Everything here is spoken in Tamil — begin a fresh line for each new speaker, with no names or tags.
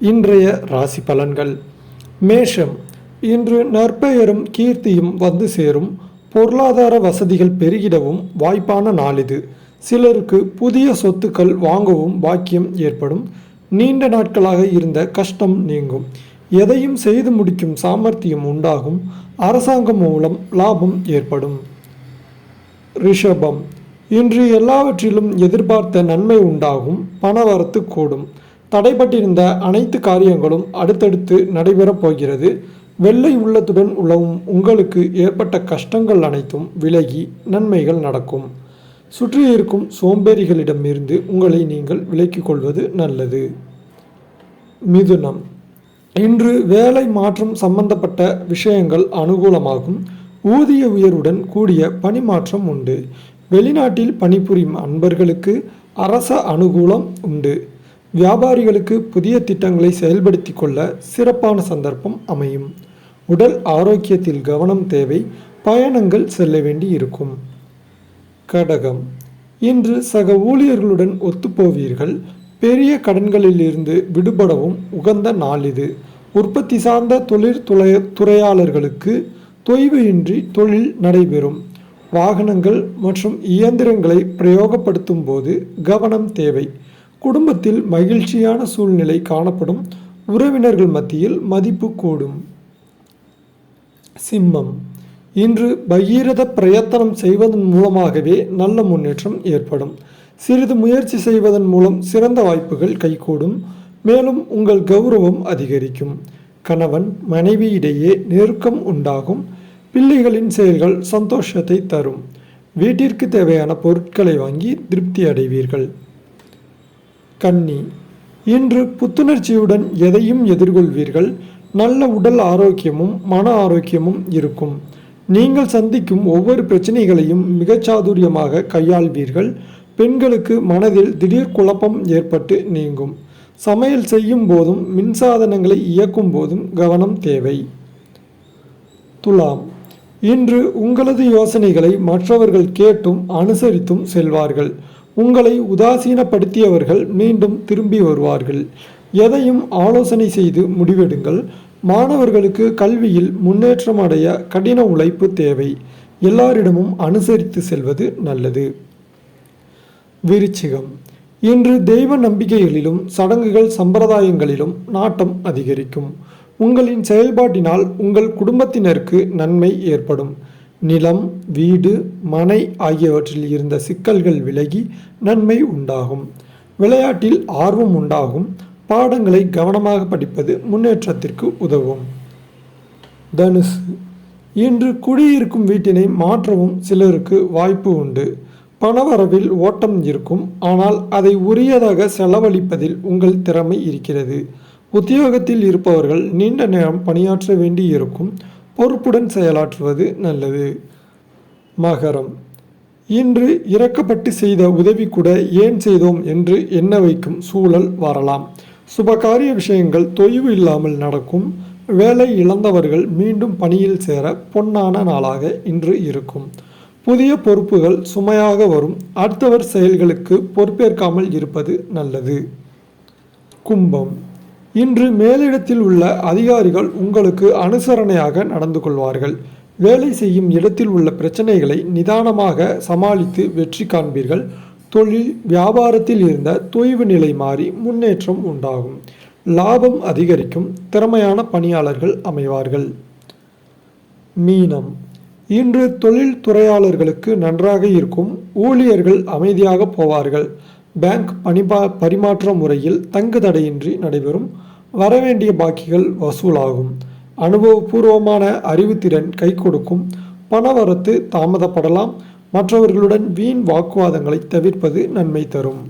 இன்றைய ராசி பலன்கள். மேஷம். இன்று நற்பெயரும் கீர்த்தியும் வந்து சேரும். பொருளாதார வசதிகள் பெருகிடவும் வாய்ப்பான நாள் இது. சிலருக்கு புதிய சொத்துக்கள் வாங்கவும் பாக்கியம் ஏற்படும். நீண்ட நாட்களாக இருந்த கஷ்டம் நீங்கும். எதையும் செய்து முடிக்கும் சாமர்த்தியம் உண்டாகும். அரசாங்கம் மூலம் லாபம் ஏற்படும். ரிஷபம். இன்று எல்லாவற்றிலும் எதிர்பார்த்த நன்மை உண்டாகும். பணவரத்து கூடும். தடைப்பட்டிருந்த அனைத்து காரியங்களும் அடுத்தடுத்து நடைபெறப் போகிறது. வெள்ளை உள்ளத்துடன் உள்ளவும் உங்களுக்கு ஏற்பட்ட கஷ்டங்கள் அனைத்தும் விலகி நன்மைகள் நடக்கும். சுற்றியிருக்கும் சோம்பேறிகளிடமிருந்து உங்களை நீங்கள் விலக்கிக் கொள்வது நல்லது. மிதுனம். இன்று வேலை மாற்றம் சம்பந்தப்பட்ட விஷயங்கள் அனுகூலமாகும். ஊதிய உயர்வுடன் கூடிய பணிமாற்றம் உண்டு. வெளிநாட்டில் பணிபுரியும் அன்பர்களுக்கு அரச அனுகூலம் உண்டு. வியாபாரிகளுக்கு புதிய திட்டங்களை செயல்படுத்தி கொள்ள சிறப்பான சந்தர்ப்பம் அமையும். உடல் ஆரோக்கியத்தில் கவனம் தேவை. பயணங்கள் செல்ல வேண்டி இருக்கும். கடகம். இன்று சக ஊழியர்களுடன் ஒத்துப்போவீர்கள். பெரிய கடன்களிலிருந்து விடுபடவும் உகந்த நாள் இது. உற்பத்தி சார்ந்த துறையாளர்களுக்கு தொய்வு இன்றி தொழில் நடைபெறும். வாகனங்கள் மற்றும் இயந்திரங்களை பிரயோகப்படுத்தும் போது கவனம் தேவை. குடும்பத்தில் மகிழ்ச்சியான சூழ்நிலை காணப்படும். உறவினர்கள் மத்தியில் மதிப்பு கூடும். சிம்மம். இன்று பகீரத பிரயத்தனம் செய்வதன் மூலமாகவே நல்ல முன்னேற்றம் ஏற்படும். சிறிது முயற்சி செய்வதன் மூலம் சிறந்த வாய்ப்புகள் கைகூடும். மேலும் உங்கள் கௌரவம் அதிகரிக்கும். கணவன் மனைவி இடையே நெருக்கம் உண்டாகும். பிள்ளைகளின் செயல்கள் சந்தோஷத்தை தரும். வீட்டிற்கு தேவையான பொருட்களை வாங்கி திருப்தி அடைவீர்கள். கன்னி. இன்று புத்துணர்ச்சியுடன் எதையும் எதிர்கொள்வீர்கள். நல்ல உடல் ஆரோக்கியமும் மன ஆரோக்கியமும் இருக்கும். நீங்கள் சந்திக்கும் ஒவ்வொரு பிரச்சனைகளையும் மிகச்சாதுரியமாக கையாள்வீர்கள். பெண்களுக்கு மனதில் திடீர் குழப்பம் ஏற்பட்டு நீங்கும். சமையல் செய்யும் போதும் மின்சாதனங்களை இயக்கும் போதும் கவனம் தேவை. துலாம். இன்று உங்களது யோசனைகளை மற்றவர்கள் கேட்டும் அனுசரித்தும் செல்வார்கள். உங்களை உதாசீனப்படுத்தியவர்கள் மீண்டும் திரும்பி வருவார்கள். எதையும் ஆலோசனை செய்து முடிவெடுங்கள். மாணவர்களுக்கு கல்வியில் முன்னேற்றம் அடைய கடின உழைப்பு தேவை. எல்லாரிடமும் அனுசரித்து செல்வது நல்லது. விருச்சிகம். இன்று தெய்வ நம்பிக்கைகளிலும் சடங்குகள் சம்பிரதாயங்களிலும் நாட்டம் அதிகரிக்கும். உங்களின் செயல்பாட்டினால் உங்கள் குடும்பத்தினருக்கு நன்மை ஏற்படும். நிலம், வீடு, மனை ஆகியவற்றில் இருந்த சிக்கல்கள் விலகி நன்மை உண்டாகும். விளையாட்டில் ஆர்வம் உண்டாகும். பாடங்களை கவனமாக படிப்பது முன்னேற்றத்திற்கு உதவும். தனுசு. இன்று குடியிருக்கும் வீட்டினை மாற்றவும் சிலருக்கு வாய்ப்பு உண்டு. பணவரவில் ஓட்டம் இருக்கும். ஆனால் அதை உரியதாக செலவழிப்பதில் உங்கள் திறமை இருக்கிறது. உத்தியோகத்தில் இருப்பவர்கள் நீண்ட நேரம் பணியாற்ற வேண்டி இருக்கும். பொறுப்புடன் செயலாற்றுவது நல்லது. மகரம். இன்று இறக்கப்பட்டு செய்த உதவி கூட ஏன் செய்தோம் என்று எண்ண வைக்கும் சூழல் வரலாம். சுபகாரிய விஷயங்கள் தொய்வு இல்லாமல் நடக்கும். வேலை இழந்தவர்கள் மீண்டும் பணியில் சேர பொன்னான நாளாக இன்று இருக்கும். புதிய பொறுப்புகள் சுமையாக வரும். அடுத்தவர் செயல்களுக்கு பொறுப்பேற்காமல் இருப்பது நல்லது. கும்பம். இன்று மேலிடத்தில் உள்ள அதிகாரிகள் உங்களுக்கு அனுசரணையாக நடந்து கொள்வார்கள். வேலை செய்யும் இடத்தில் உள்ள பிரச்சனைகளை நிதானமாக சமாளித்து வெற்றி காண்பீர்கள். தொழில் வியாபாரத்தில் இருந்த தொய்வு நிலை மாறி முன்னேற்றம் உண்டாகும். லாபம் அதிகரிக்கும். திறமையான பணியாளர்கள் அமைவார்கள். மீனம். இன்று தொழில் துறையாளர்களுக்கு நன்றாக இருக்கும். ஊழியர்கள் அமைதியாக போவார்கள். பேங்க் பரிமாற்ற முறையில் தங்கு தடையின்றி நடைபெறும். வரவேண்டிய பாக்கிகள் வசூலாகும். அனுபவபூர்வமான அறிவுத்திறன் கை கொடுக்கும். பணவரத்து தாமதப்படலாம். மற்றவர்களுடன் வீண் வாக்குவாதங்களை தவிர்ப்பது நன்மை தரும்.